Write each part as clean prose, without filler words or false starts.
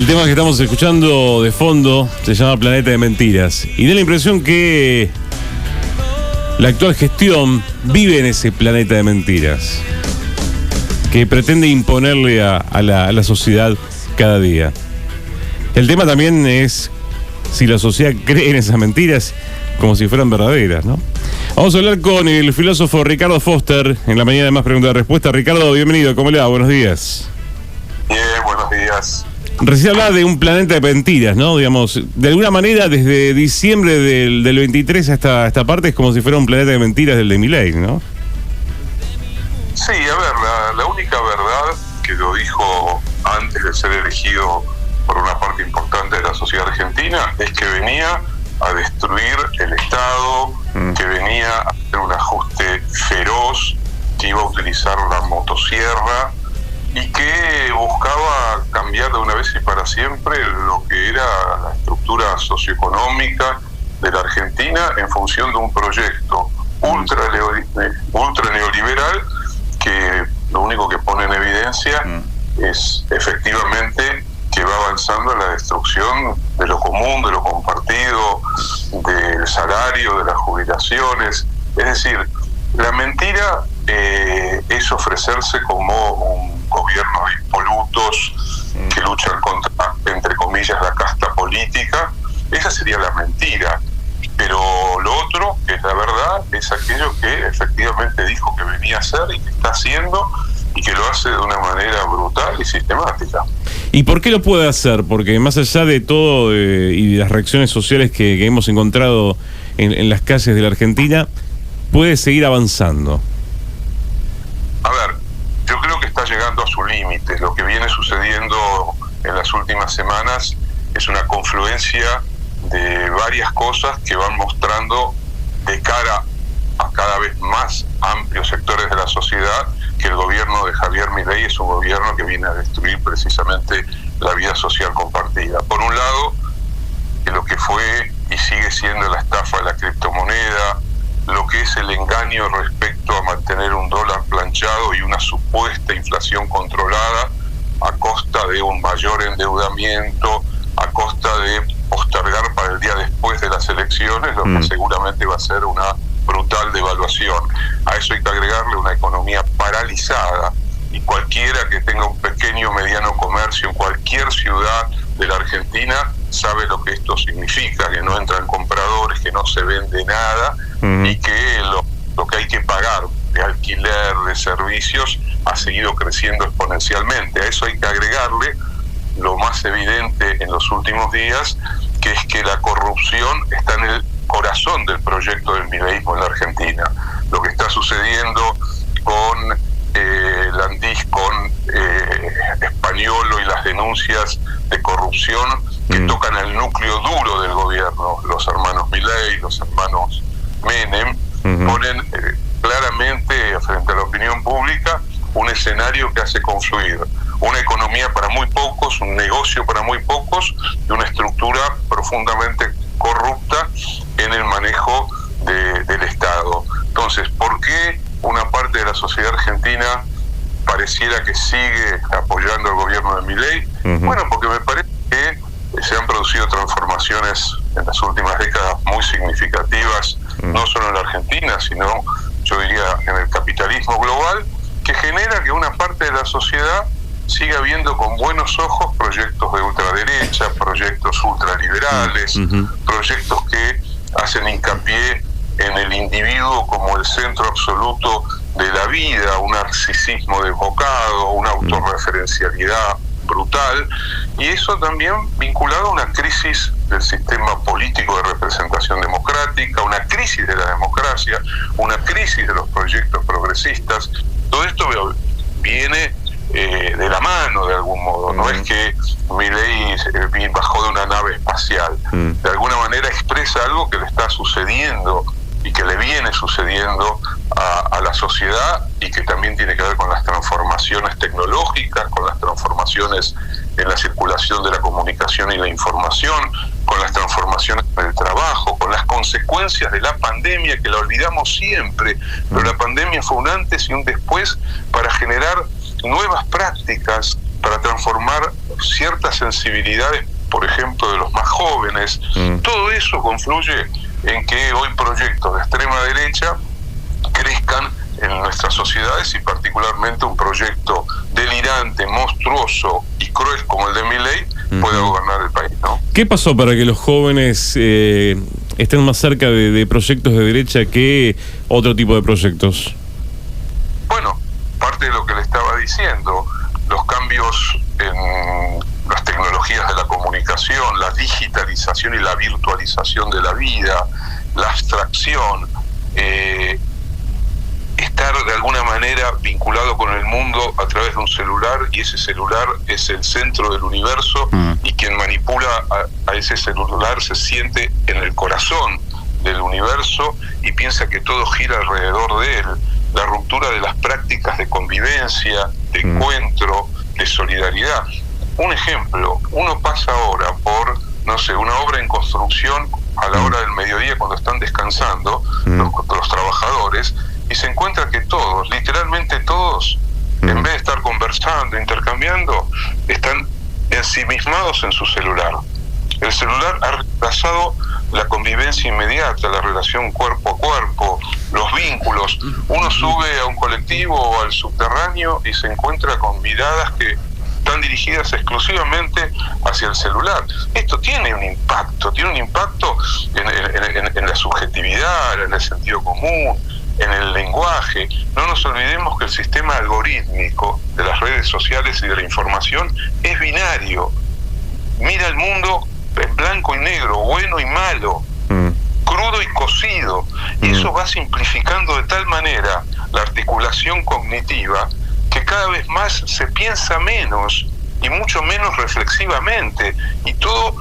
tema que estamos escuchando de fondo se llama Planeta de Mentiras. Y da la impresión que la actual gestión vive en ese planeta de mentiras, que pretende imponerle a la sociedad cada día. El tema también es si la sociedad cree en esas mentiras como si fueran verdaderas, ¿no? Vamos a hablar con el filósofo Ricardo Foster en la mañana de Más Preguntas de Respuesta. Ricardo, bienvenido, ¿cómo le va? Buenos días. Bien, buenos días. Recién hablaba de un planeta de mentiras, ¿no? Digamos, de alguna manera, desde diciembre del 23 hasta esta parte es como si fuera un planeta de mentiras del de Milei, ¿no? Sí, a ver, la única verdad que lo dijo antes de ser elegido por una parte importante de la sociedad argentina es que venía a destruir el Estado, que venía a hacer un ajuste feroz, que iba a utilizar la motosierra y que buscaba cambiar de una vez y para siempre lo que era la estructura socioeconómica de la Argentina en función de un proyecto ultra neoliberal que lo único que pone en evidencia es efectivamente que va avanzando en la destrucción de lo común, de lo compartido, del salario, de las jubilaciones. Es decir, la mentira es ofrecerse como un gobierno de impolutos que luchan contra, entre comillas, la casta política. Esa sería la mentira. Pero lo otro, que es la verdad, es aquello que efectivamente dijo que venía a hacer y que está haciendo y que lo hace de una manera brutal y sistemática. ¿Y por qué lo puede hacer? Porque más allá de todo y de las reacciones sociales que hemos encontrado en las calles de la Argentina, puede seguir avanzando. A ver, yo creo que está llegando a su límite. Lo que viene sucediendo en las últimas semanas es una confluencia de varias cosas que van mostrando de cara a cada vez más amplios sectores de la sociedad que el gobierno de Javier Milei es un gobierno que viene a destruir precisamente la vida social compartida. Por un lado, lo que fue y sigue siendo la estafa de la criptomoneda, lo que es el engaño respecto a mantener un dólar planchado y una supuesta inflación controlada a costa de un mayor endeudamiento, a costa de postergar para el día después de las elecciones, lo que seguramente va a ser una brutal devaluación. A eso hay que agregarle una economía paralizada, y cualquiera que tenga un pequeño o mediano comercio en cualquier ciudad de la Argentina sabe lo que esto significa, que no entran compradores, que no se vende nada y que lo que hay que pagar de alquiler, de servicios, ha seguido creciendo exponencialmente. A eso hay que agregarle lo más evidente en los últimos días, que es que la corrupción está en el corazón del proyecto del mileísmo en la Argentina. Lo que está sucediendo con Landis, con Españolo y las denuncias de corrupción que tocan el núcleo duro del gobierno, los hermanos Milei, los hermanos Menem, ponen claramente frente a la opinión pública un escenario que hace confluir una economía para muy pocos, un negocio para muy pocos y una estructura profundamente corrupta en el manejo del Estado. Entonces, ¿por qué una parte de la sociedad argentina pareciera que sigue apoyando al gobierno de Milei? Bueno, porque me parece que se han producido transformaciones en las últimas décadas muy significativas, no solo en la Argentina, sino, yo diría, en el capitalismo global, que genera que una parte de la sociedad siga viendo con buenos ojos proyectos de ultraderecha, proyectos ultraliberales, proyectos que hacen hincapié en el individuo como el centro absoluto de la vida, un narcisismo desbocado, una autorreferencialidad brutal, y eso también vinculado a una crisis del sistema político de representación democrática, una crisis de la democracia, una crisis de los proyectos progresistas. Todo esto viene de la mano de algún modo, no es que Milei bajó de una nave espacial, de alguna manera expresa algo que le está sucediendo y que le viene sucediendo a la sociedad y que también tiene que ver con las transformaciones tecnológicas, con las transformaciones en la circulación de la comunicación y la información, con las transformaciones del trabajo, con las consecuencias de la pandemia, que la olvidamos siempre, pero la pandemia fue un antes y un después para generar nuevas prácticas para transformar ciertas sensibilidades, por ejemplo, de los más jóvenes. Todo eso confluye en que hoy proyectos de extrema derecha crezcan en nuestras sociedades, y particularmente un proyecto delirante, monstruoso y cruel como el de Milei pueda gobernar el país, ¿no? ¿Qué pasó para que los jóvenes estén más cerca de proyectos de derecha que otro tipo de proyectos? Bueno, parte de lo que le estaba diciendo, los cambios en las tecnologías de la comunicación, la digitalización y la virtualización de la vida, la abstracción, estar de alguna manera vinculado con el mundo a través de un celular, y ese celular es el centro del universo, y quien manipula a ese celular se siente en el corazón del universo y piensa que todo gira alrededor de él. La ruptura de las prácticas de convivencia, de encuentro, de solidaridad. Un ejemplo, uno pasa ahora por, no sé, una obra en construcción a la hora del mediodía cuando están descansando los trabajadores, y se encuentra que todos, literalmente todos, en vez de estar conversando, intercambiando, están ensimismados en su celular. El celular ha reemplazado la convivencia inmediata, la relación cuerpo a cuerpo, los vínculos. Uno sube a un colectivo o al subterráneo y se encuentra con miradas que están dirigidas exclusivamente hacia el celular. Esto tiene un impacto en la subjetividad, en el sentido común, en el lenguaje. No nos olvidemos que el sistema algorítmico de las redes sociales y de la información es binario. Mira el mundo en blanco y negro, bueno y malo, crudo y cocido, y eso va simplificando de tal manera la articulación cognitiva que cada vez más se piensa menos y mucho menos reflexivamente, y todo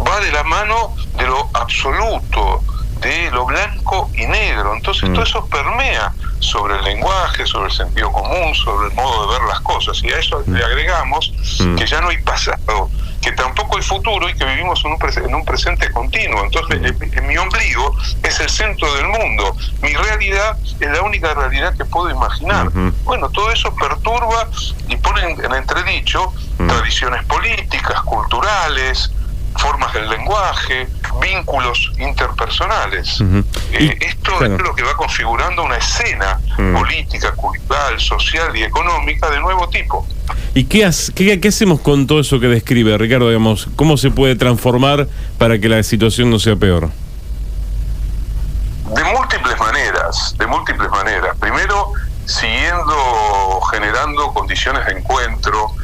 va de la mano de lo absoluto, de lo blanco y negro. Entonces todo eso permea sobre el lenguaje, sobre el sentido común, sobre el modo de ver las cosas, y a eso le agregamos que ya no hay pasado, que tampoco hay futuro, y que vivimos en un presente continuo. Entonces en mi ombligo es el centro del mundo, mi realidad es la única realidad que puedo imaginar. Bueno, todo eso perturba y pone en entredicho tradiciones políticas, culturales, formas del lenguaje, vínculos interpersonales. Esto es lo que va configurando una escena política, cultural, social y económica de nuevo tipo. ¿Y qué hacemos con todo eso que describe, Ricardo? Digamos, ¿cómo se puede transformar para que la situación no sea peor? De múltiples maneras. Primero, generando condiciones de encuentro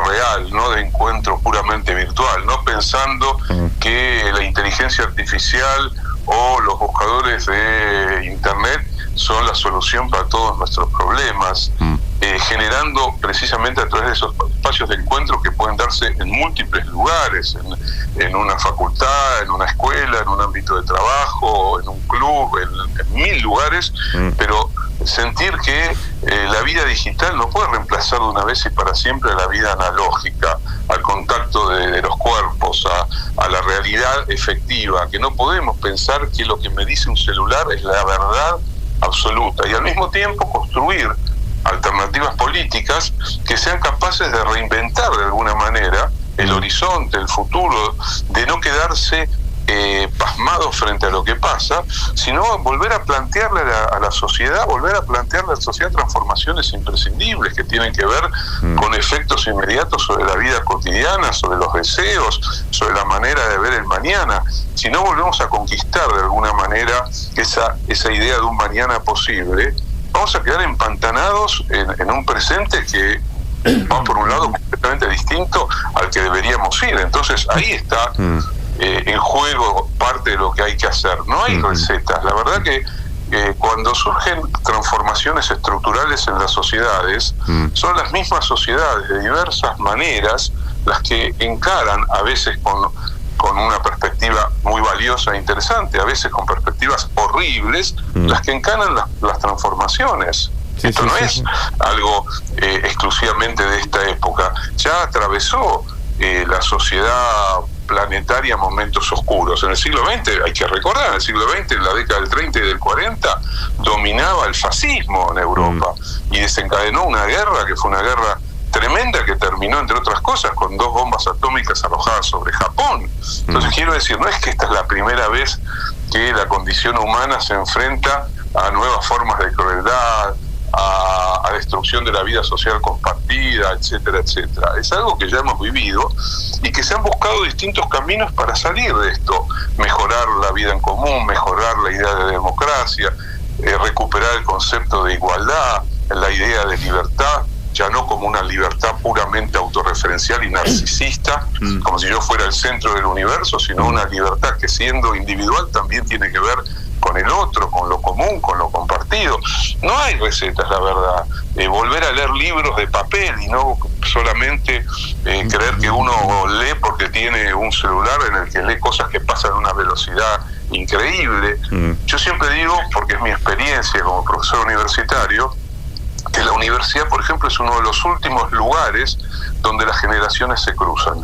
real, no de encuentro puramente virtual, no pensando que la inteligencia artificial o los buscadores de internet son la solución para todos nuestros problemas, generando precisamente a través de esos espacios de encuentro que pueden darse en múltiples lugares, en una facultad, en una escuela, en un ámbito de trabajo, en un club, en 1000 lugares, pero sentir que la vida digital no puede reemplazar de una vez y para siempre la vida analógica, al contacto de los cuerpos, a la realidad efectiva, que no podemos pensar que lo que me dice un celular es la verdad absoluta, y al mismo tiempo construir alternativas políticas que sean capaces de reinventar de alguna manera el horizonte, el futuro, de no quedarse pasmados frente a lo que pasa, sino volver a plantearle a la sociedad transformaciones imprescindibles que tienen que ver con efectos inmediatos sobre la vida cotidiana, sobre los deseos, sobre la manera de ver el mañana. Si no volvemos a conquistar de alguna manera esa idea de un mañana posible, vamos a quedar empantanados en un presente que va por un lado completamente distinto al que deberíamos ir. Entonces ahí está en juego parte de lo que hay que hacer. No hay recetas. La verdad que cuando surgen transformaciones estructurales en las sociedades, son las mismas sociedades de diversas maneras las que encaran, a veces con una perspectiva muy valiosa e interesante, a veces con perspectivas horribles, las que encaran las transformaciones. Esto no es algo exclusivamente de esta época. Ya atravesó la sociedad planetaria momentos oscuros. En el siglo XX, hay que recordar, en el siglo XX, en la década del 30 y del 40, dominaba el fascismo en Europa y desencadenó una guerra que fue una guerra tremenda que terminó, entre otras cosas, con 2 bombas atómicas arrojadas sobre Japón. Entonces quiero decir, no es que esta es la primera vez que la condición humana se enfrenta a nuevas formas de crueldad, a destrucción de la vida social compartida, etcétera, etcétera. Es algo que ya hemos vivido y que se han buscado distintos caminos para salir de esto, mejorar la vida en común, mejorar la idea de democracia, recuperar el concepto de igualdad, la idea de libertad, ya no como una libertad puramente autorreferencial y narcisista, como si yo fuera el centro del universo, sino una libertad que, siendo individual, también tiene que ver con el otro, con lo común, con lo compartido. No hay recetas, la verdad. Volver a leer libros de papel y no solamente creer que uno lee porque tiene un celular en el que lee cosas que pasan a una velocidad increíble. Yo siempre digo, porque es mi experiencia como profesor universitario, que la universidad, por ejemplo, es uno de los últimos lugares donde las generaciones se cruzan,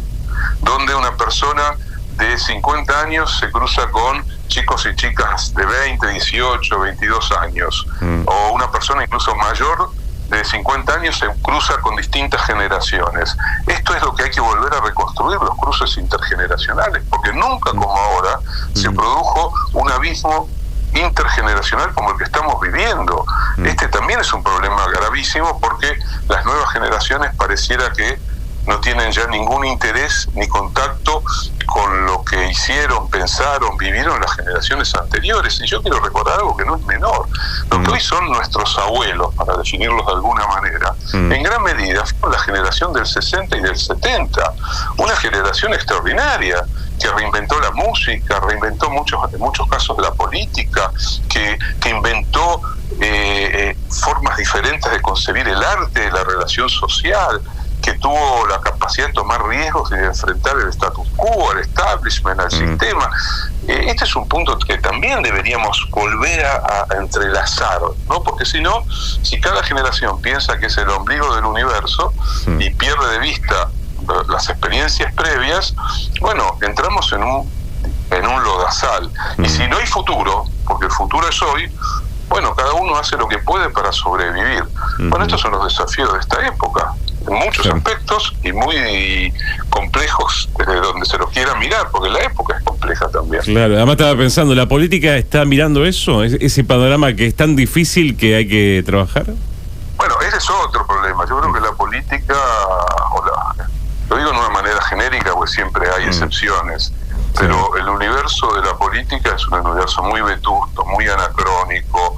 donde una persona de 50 años se cruza con chicos y chicas de 20, 18, 22 años, o una persona incluso mayor de 50 años se cruza con distintas generaciones. Esto es lo que hay que volver a reconstruir, los cruces intergeneracionales, porque nunca como ahora se produjo un abismo intergeneracional como el que estamos viviendo. Este también es un problema gravísimo, porque las nuevas generaciones pareciera que no tienen ya ningún interés ni contacto con lo que hicieron, pensaron, vivieron las generaciones anteriores. Y yo quiero recordar algo que no es menor. Lo que hoy son nuestros abuelos, para definirlos de alguna manera, en gran medida fue la generación del 60 y del 70, una generación extraordinaria, que reinventó la música, reinventó en muchos casos la política, que inventó formas diferentes de concebir el arte, la relación social, que tuvo la capacidad de tomar riesgos y de enfrentar el status quo, el establishment, al sistema. Este es un punto que también deberíamos volver a entrelazar, ¿no? Porque si no, si cada generación piensa que es el ombligo del universo y pierde de vista las experiencias previas, bueno, entramos en un lodazal. Y si no hay futuro, porque el futuro es hoy, bueno, cada uno hace lo que puede para sobrevivir. Bueno, estos son los desafíos de esta época, en muchos aspectos y muy complejos desde donde se los quiera mirar, porque la época es compleja también. Claro, además estaba pensando, ¿la política está mirando eso? ¿Ese panorama que es tan difícil que hay que trabajar? Bueno, ese es otro problema. Yo creo que la política, lo digo de una manera genérica, porque siempre hay excepciones, pero el universo de la política es un universo muy vetusto, muy anacrónico,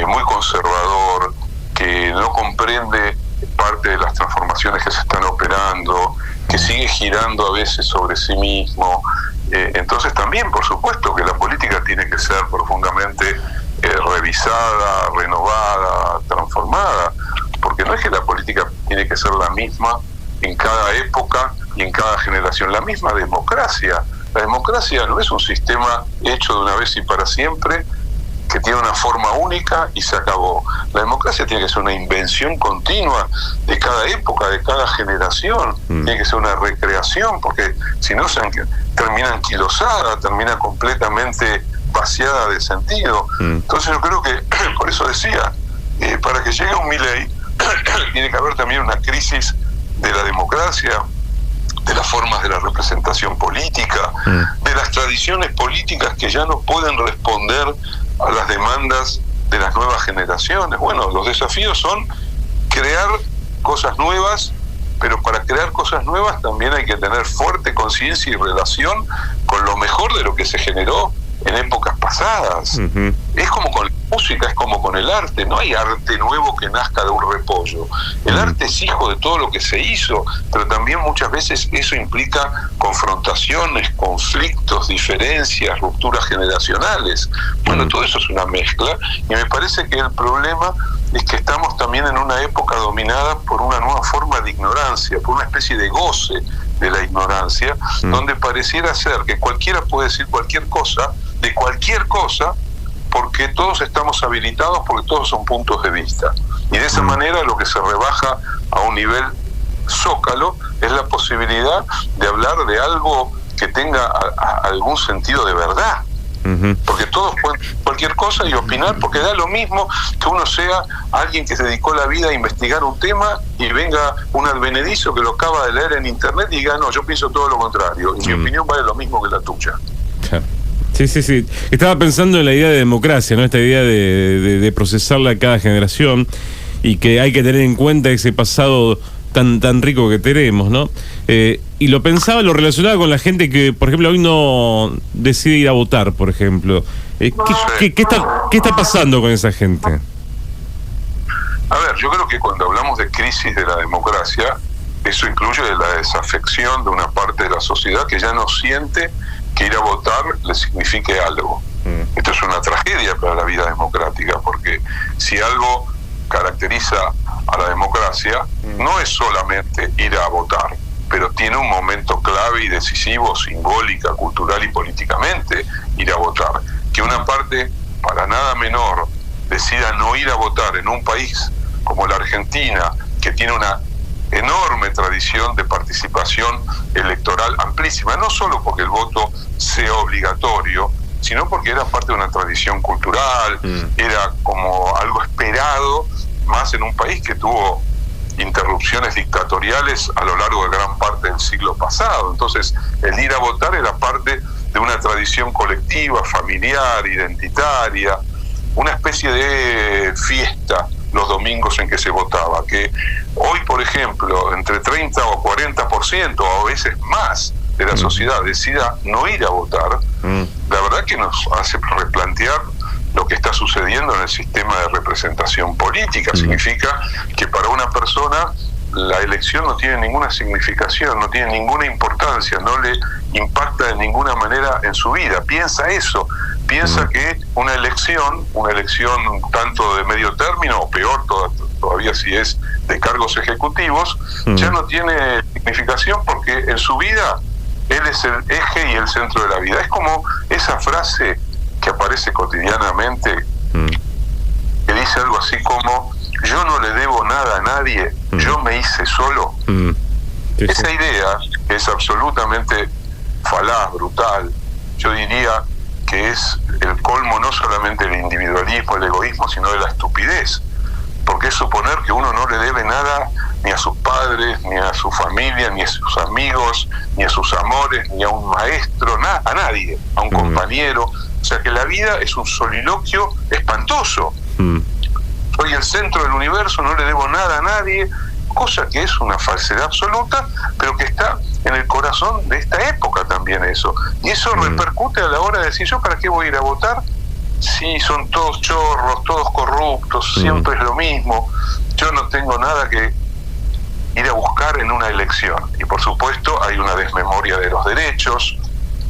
muy conservador, que no comprende parte de las transformaciones que se están operando, que sigue girando a veces sobre sí mismo. Entonces también, por supuesto, que la política tiene que ser profundamente revisada, renovada, transformada, porque no es que la política tiene que ser la misma en cada época y en cada generación. La misma democracia. La democracia no es un sistema hecho de una vez y para siempre, que tiene una forma única y se acabó. La democracia tiene que ser una invención continua de cada época, de cada generación. Tiene que ser una recreación, porque si no termina anquilosada, termina completamente vaciada de sentido. Entonces yo creo que, por eso decía, para que llegue un Milei, tiene que haber también una crisis de la democracia, de las formas de la representación política, de las tradiciones políticas que ya no pueden responder a las demandas de las nuevas generaciones. Bueno, los desafíos son crear cosas nuevas, pero para crear cosas nuevas también hay que tener fuerte conciencia y relación con lo mejor de lo que se generó en épocas pasadas. Es como con la música, es como con el arte. No hay arte nuevo que nazca de un repollo. El arte es hijo de todo lo que se hizo, pero también muchas veces eso implica confrontaciones, conflictos, diferencias, rupturas generacionales. Bueno, todo eso es una mezcla, y me parece que el problema es que estamos también en una época dominada por una nueva forma de ignorancia, por una especie de goce de la ignorancia, donde pareciera ser que cualquiera puede decir cualquier cosa, de cualquier cosa, porque todos estamos habilitados, porque todos son puntos de vista. Y de esa manera lo que se rebaja a un nivel zócalo es la posibilidad de hablar de algo que tenga algún sentido de verdad. Porque todos pueden cualquier cosa y opinar, porque da lo mismo que uno sea alguien que se dedicó la vida a investigar un tema y venga un advenedizo que lo acaba de leer en internet y diga, no, yo pienso todo lo contrario, y mi opinión vale lo mismo que la tuya. Sí. Estaba pensando en la idea de democracia, ¿no? Esta idea de procesarla a cada generación y que hay que tener en cuenta ese pasado tan rico que tenemos, ¿no? Y lo pensaba, lo relacionaba con la gente que, por ejemplo, hoy no decide ir a votar, por ejemplo. ¿Qué está pasando con esa gente? A ver, yo creo que cuando hablamos de crisis de la democracia, eso incluye la desafección de una parte de la sociedad que ya no siente que ir a votar le signifique algo. Esto es una tragedia para la vida democrática, porque si algo caracteriza a la democracia, no es solamente ir a votar, pero tiene un momento clave y decisivo, simbólica, cultural y políticamente, ir a votar. Que una parte para nada menor decida no ir a votar en un país como la Argentina, que tiene una enorme tradición de participación electoral amplísima, no solo porque el voto sea obligatorio, sino porque era parte de una tradición cultural, era como algo esperado, más en un país que tuvo interrupciones dictatoriales a lo largo de gran parte del siglo pasado. Entonces, el ir a votar era parte de una tradición colectiva, familiar, identitaria, una especie de fiesta los domingos en que se votaba, que hoy, por ejemplo, entre 30 o 40% o a veces más de la sociedad decida no ir a votar, la verdad que nos hace replantear lo que está sucediendo en el sistema de representación política. Significa que para una persona la elección no tiene ninguna significación, no tiene ninguna importancia, no le impacta de ninguna manera en su vida. Piensa eso, piensa que una elección tanto de medio término, o peor todavía si es de cargos ejecutivos, ya no tiene significación porque en su vida él es el eje y el centro de la vida. Es como esa frase que aparece cotidianamente, que dice algo así como: yo no le debo nada a nadie, yo me hice solo. Esa idea es absolutamente falaz, brutal. Yo diría que es el colmo no solamente del individualismo, el egoísmo, sino de la estupidez. Porque es suponer que uno no le debe nada ni a sus padres, ni a su familia, ni a sus amigos, ni a sus amores, ni a un maestro, a nadie, a un compañero. O sea que la vida es un soliloquio espantoso. Soy el centro del universo, no le debo nada a nadie, cosa que es una falsedad absoluta, pero que está en el corazón de esta época también eso. Y eso repercute a la hora de decir, ¿yo para qué voy a ir a votar? Si son todos chorros, todos corruptos, siempre es lo mismo. Yo no tengo nada que ir a buscar en una elección. Y por supuesto hay una desmemoria de los derechos,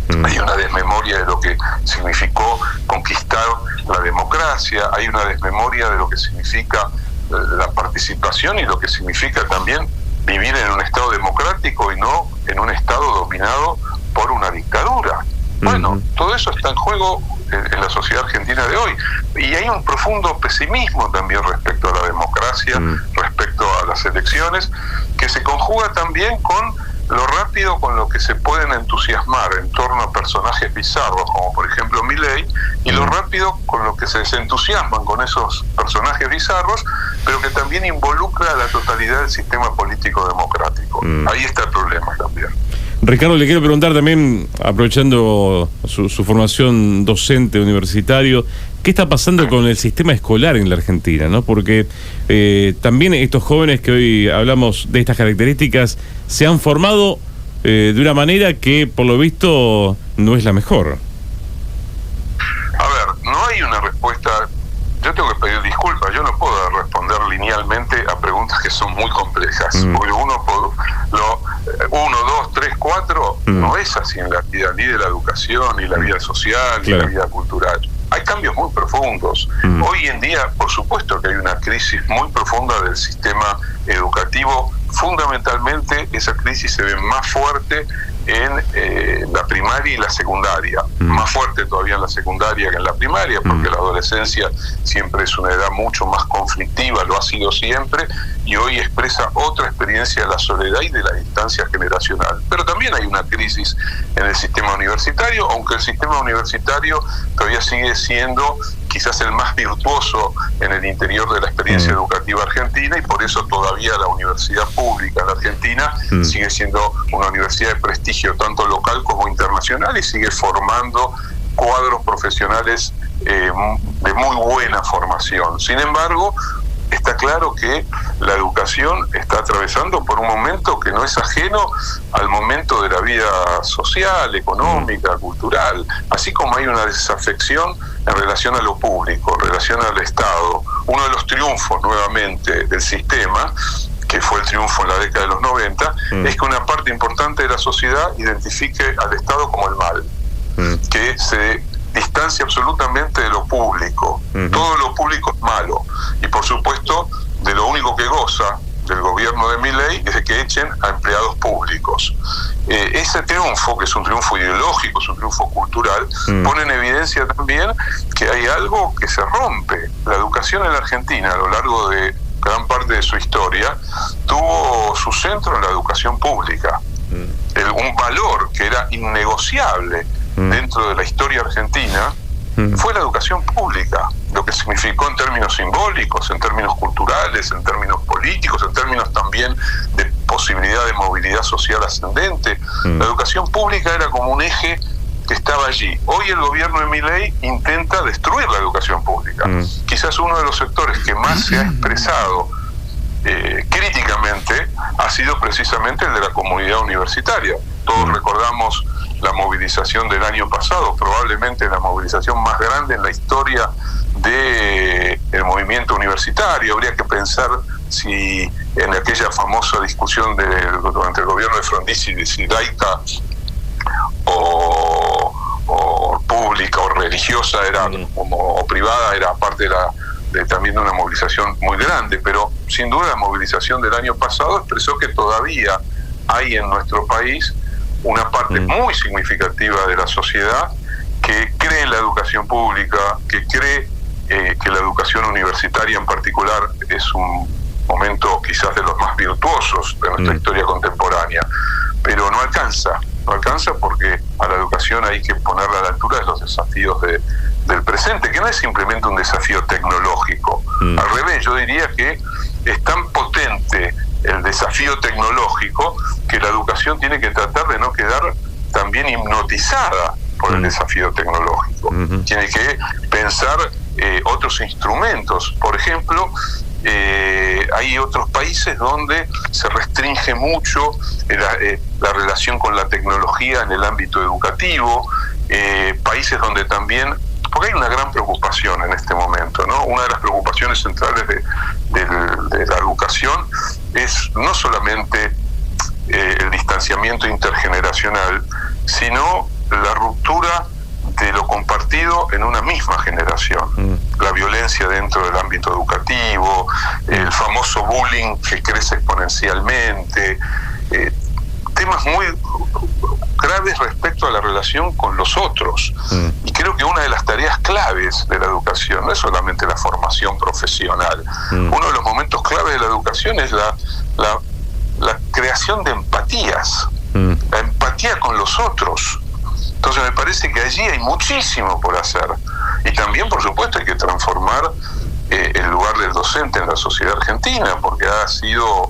hay una desmemoria de lo que significó conquistar la democracia, hay una desmemoria de lo que significa la participación y lo que significa también vivir en un estado democrático y no en un estado dominado por una dictadura. Bueno, todo eso está en juego en la sociedad argentina de hoy. Y hay un profundo pesimismo también respecto a la democracia, respecto a las elecciones, que se conjuga también con lo rápido con lo que se pueden entusiasmar en torno a personajes bizarros, como por ejemplo Milei, y lo rápido con lo que se desentusiasman con esos personajes bizarros, pero que también involucra a la totalidad del sistema político democrático. Ahí está el problema también. Ricardo, le quiero preguntar también, aprovechando su formación docente universitario, ¿qué está pasando con el sistema escolar en la Argentina, ¿no? Porque también estos jóvenes que hoy hablamos de estas características se han formado de una manera que, por lo visto, no es la mejor. A ver, no hay una respuesta. Yo tengo que pedir disculpas, yo no puedo responder linealmente a preguntas que son muy complejas, porque 1, 2, 3, 4 no es así en la vida, ni de la educación, ni la vida social, ni la vida cultural. Hay cambios muy profundos. Hoy en día, por supuesto que hay una crisis muy profunda del sistema educativo. Fundamentalmente, esa crisis se ve más fuerte en la primaria y la secundaria, más fuerte todavía en la secundaria que en la primaria, porque la adolescencia siempre es una edad mucho más conflictiva, lo ha sido siempre, y hoy expresa otra experiencia de la soledad y de la distancia generacional. Pero también hay una crisis en el sistema universitario, aunque el sistema universitario todavía sigue siendo quizás el más virtuoso en el interior de la experiencia educativa argentina, y por eso todavía la universidad pública en la Argentina sigue siendo una universidad de prestigio tanto local como internacional, y sigue formando cuadros profesionales de muy buena formación. Sin embargo, está claro que la educación está atravesando por un momento que no es ajeno al momento de la vida social, económica, cultural, así como hay una desafección en relación a lo público, en relación al Estado. Uno de los triunfos nuevamente del sistema, que fue el triunfo en la década de los 90, es que una parte importante de la sociedad identifique al Estado como el mal, que se distancia absolutamente de lo público. Todo lo público es malo, y por supuesto de lo único que goza del gobierno de Milei es de que echen a empleados públicos. Ese triunfo, que es un triunfo ideológico, es un triunfo cultural, pone en evidencia también que hay algo que se rompe. La educación en la Argentina, a lo largo de gran parte de su historia, tuvo su centro en la educación pública. Un valor que era innegociable dentro de la historia argentina fue la educación pública, lo que significó en términos simbólicos, en términos culturales, en términos políticos, en términos también de posibilidad de movilidad social ascendente. La educación pública era como un eje que estaba allí. Hoy el gobierno de Milei intenta destruir la educación pública. Quizás uno de los sectores que más se ha expresado críticamente ha sido precisamente el de la comunidad universitaria. Todos recordamos la movilización del año pasado, probablemente la movilización más grande en la historia del movimiento universitario. Habría que pensar si en aquella famosa discusión durante el gobierno de Frondizi de si laica o pública o religiosa era o privada era parte también de una movilización muy grande, pero sin duda la movilización del año pasado expresó que todavía hay en nuestro país una parte muy significativa de la sociedad que cree en la educación pública, que cree que la educación universitaria en particular es un momento quizás de los más virtuosos de nuestra historia contemporánea, pero no alcanza porque a la educación hay que ponerla a la altura de los desafíos del presente, que no es simplemente un desafío tecnológico. Al revés, yo diría que es tan potente el desafío tecnológico que la educación tiene que tratar de no quedar también hipnotizada por el desafío tecnológico. Tiene que pensar otros instrumentos. Por ejemplo, hay otros países donde se restringe mucho la relación con la tecnología en el ámbito educativo, países donde también, porque hay una gran preocupación en este momento, ¿no? Una de las preocupaciones centrales de la educación es no solamente el distanciamiento intergeneracional, sino la ruptura de lo compartido en una misma generación. La violencia dentro del ámbito educativo, el famoso bullying que crece exponencialmente, temas muy graves respecto a la relación con los otros. Y creo que una de las tareas claves de la educación no es solamente la formación profesional. Uno de los momentos claves de la educación es la creación de empatías, la empatía con los otros. Entonces me parece que allí hay muchísimo por hacer. Y también, por supuesto, hay que transformar el lugar del docente en la sociedad argentina, porque ha sido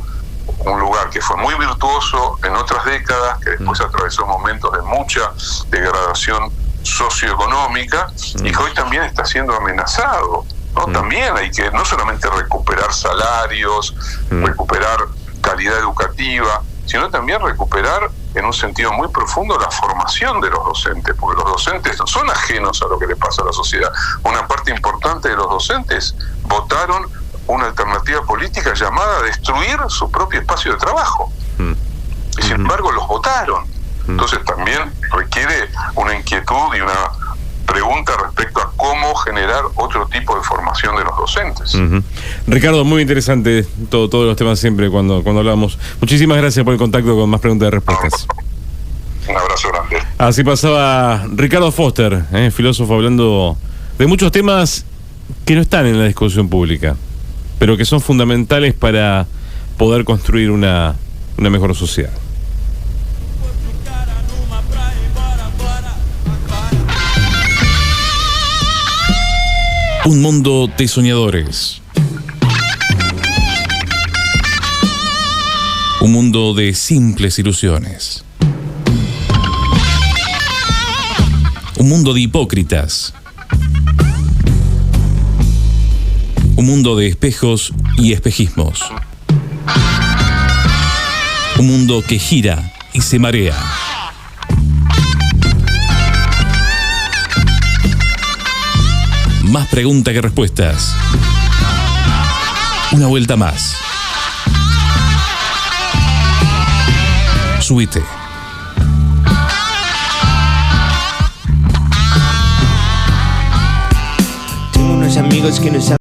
un lugar que fue muy virtuoso en otras décadas, que después atravesó momentos de mucha degradación socioeconómica y que hoy también está siendo amenazado, ¿no? También hay que no solamente recuperar salarios, recuperar calidad educativa, sino también recuperar en un sentido muy profundo la formación de los docentes, porque los docentes no son ajenos a lo que le pasa a la sociedad. Una parte importante de los docentes votaron una alternativa política llamada a destruir su propio espacio de trabajo. Y sin embargo los votaron. Entonces también requiere una inquietud y una pregunta respecto a cómo generar otro tipo de formación de los docentes. Ricardo, muy interesante todos los temas siempre cuando hablamos. Muchísimas gracias por el contacto con Más Preguntas y Respuestas. Un abrazo grande. Así pasaba Ricardo Foster, filósofo, hablando de muchos temas que no están en la discusión pública, pero que son fundamentales para poder construir una mejor sociedad. Un mundo de soñadores. Un mundo de simples ilusiones. Un mundo de hipócritas. Un mundo de espejos y espejismos. Un mundo que gira y se marea. Más preguntas que respuestas. Una vuelta más. Subite. Tengo unos amigos que no saben